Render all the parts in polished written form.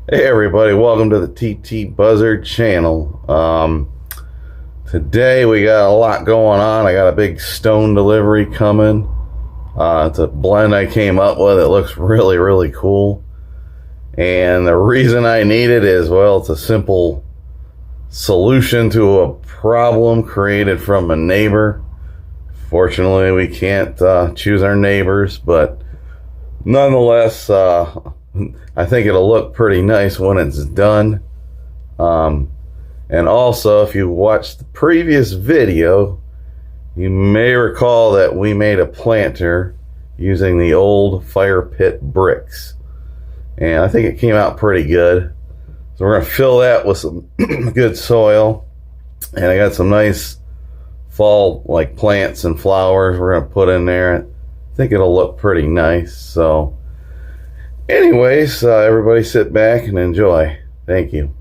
Hey everybody, welcome to the TT Buzzard channel. Today we got a lot going on. I got a big stone delivery coming. It's a blend I came up with. It looks really cool. And the reason I need it is, well, it's a simple solution to a problem created from a neighbor. Fortunately, we can't choose our neighbors, but nonetheless, I think it'll look pretty nice when it's done. And also, if you watched the previous video, you may recall that we made a planter using the old fire pit bricks. And I think it came out pretty good. So we're going to fill that with some good soil. And I got some nice fall like plants and flowers we're going to put in there. I think it'll look pretty nice. So anyways, everybody sit back and enjoy. Thank you.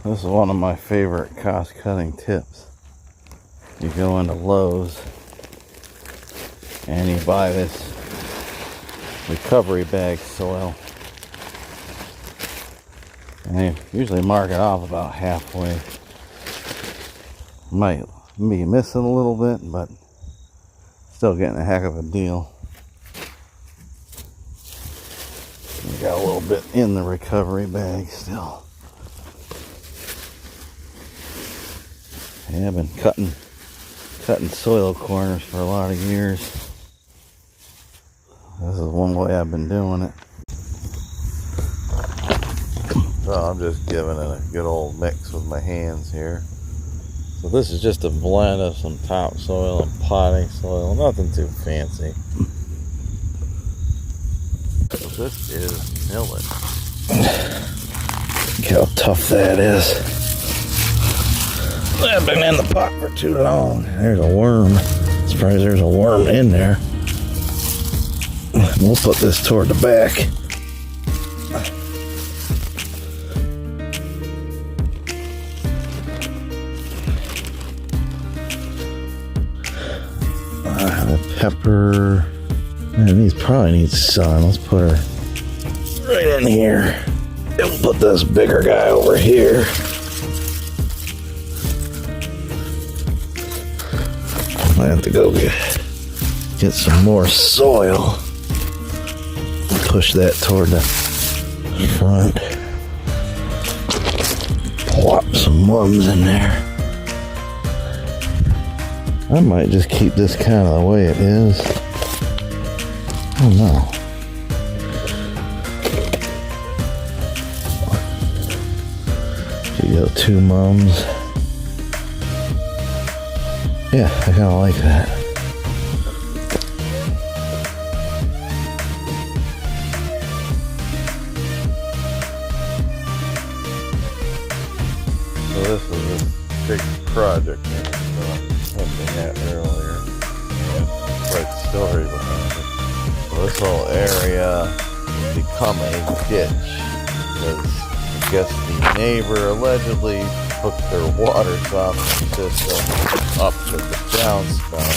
This is one of my favorite cost-cutting tips. You go into Lowe's and you buy this recovery bag soil. And you usually mark it off about halfway. Might be missing a little bit, but still getting a heck of a deal. You got a little bit in the recovery bag still. Yeah, I've been cutting soil corners for a lot of years. This is one way I've been doing it. So I'm just giving it a good old mix with my hands here. So this is just a blend of some topsoil and potting soil, nothing too fancy. So this is millet. Look how tough that is. I've been in the pot for too long. There's a worm. Surprised there's a worm in there. We'll put this toward the back. The pepper. Man, these probably need sun. Let's put her right in here. And we'll put this bigger guy over here. I have to go get some more soil. Push that toward the front. Plop some mums in there. I might just keep this kind of the way it is. Oh no. You go 2 mums. Yeah, I kind of like that. So this is a big project I was looking at earlier. Quite the story behind it. So this whole area has become a ditch because I guess the neighbor allegedly hooked their water softener system up to the downspout.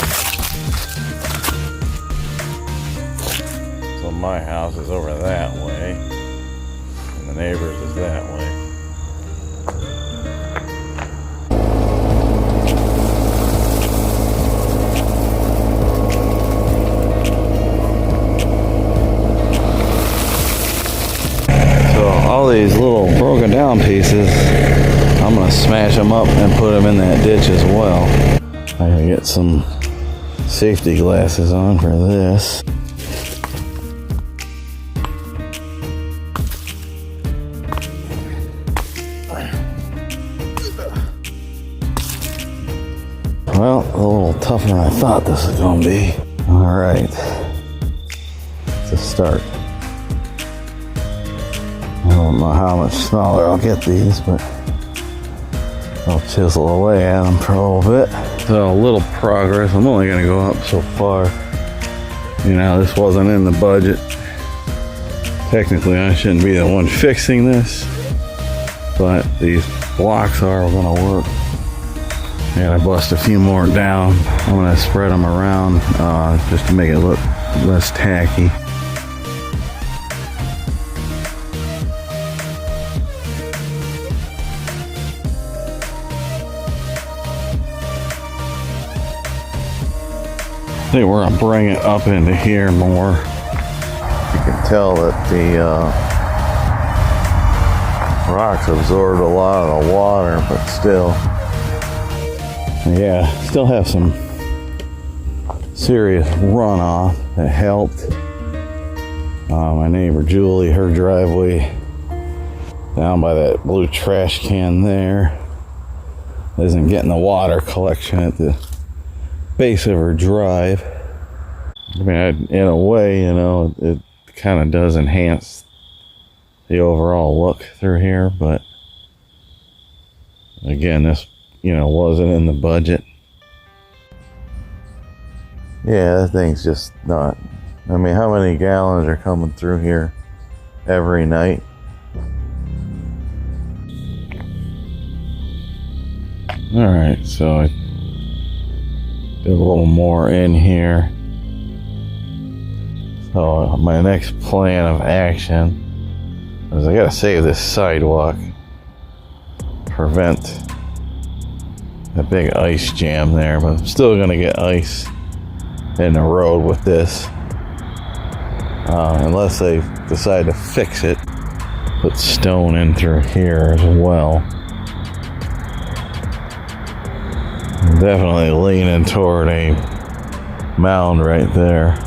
So my house is over that way, and the neighbor's is that way. All these little broken down pieces, I'm gonna smash them up and put them in that ditch as well. I gotta get some safety glasses on for this. Well, a little tougher than I thought this was gonna be. All right, to start. I don't know how much smaller I'll get these, but I'll chisel away at them for a little bit. So a little progress. I'm only going to go up so far. You know, this wasn't in the budget. Technically, I shouldn't be the one fixing this, but these blocks are going to work. I gotta bust a few more down. I'm going to spread them around just to make it look less tacky. I think we're gonna bring it up into here more. You can tell that the rocks absorbed a lot of the water, but still, yeah, still have some serious runoff that helped. My neighbor Julie, her driveway down by that blue trash can there isn't getting the water collection at the base of her drive. I mean, in a way, you know, it kind of does enhance the overall look through here, but again, this, you know, wasn't in the budget. Yeah, that thing's just not. I mean, how many gallons are coming through here every night? All right, so I did a little more in here. So my next plan of action is I gotta save this sidewalk, prevent a big ice jam there, but I'm still gonna get ice in the road with this, unless they decide to fix it. Put stone in through here as well. I'm definitely leaning toward a mound right there.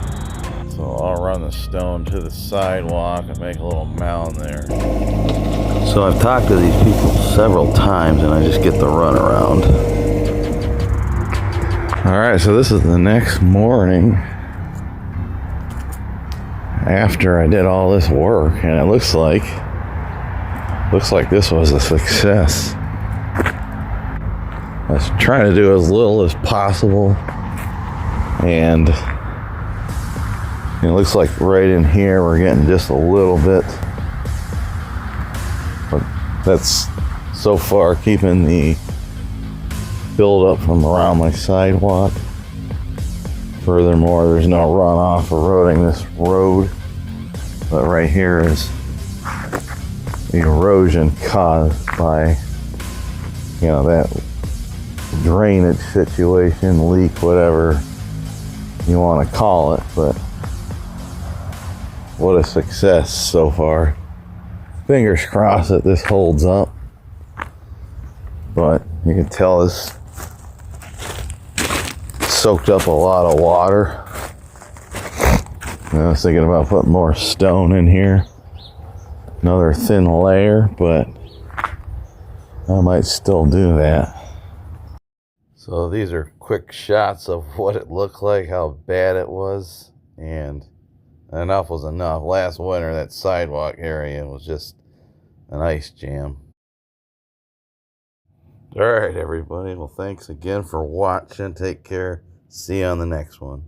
So I'll run the stone to the sidewalk and make a little mound there. So I've talked to these people several times and I just get the runaround. Alright, so this is the next morning after I did all this work, and it looks like this was a success. I was trying to do as little as possible, and it looks like right in here we're getting just a little bit, but that's so far keeping the build up from around my sidewalk. Furthermore, there's no runoff eroding this road, but right here is the erosion caused by, you know, that drainage situation, leak, whatever you want to call it, but what a success so far. Fingers crossed that this holds up, but you can tell this soaked up a lot of water. I was thinking about putting more stone in here, another thin layer, but I might still do that. So these are quick shots of what it looked like, how bad it was, and enough was enough. Last winter, that sidewalk area was just an ice jam. All right, everybody. Well, thanks again for watching. Take care. See you on the next one.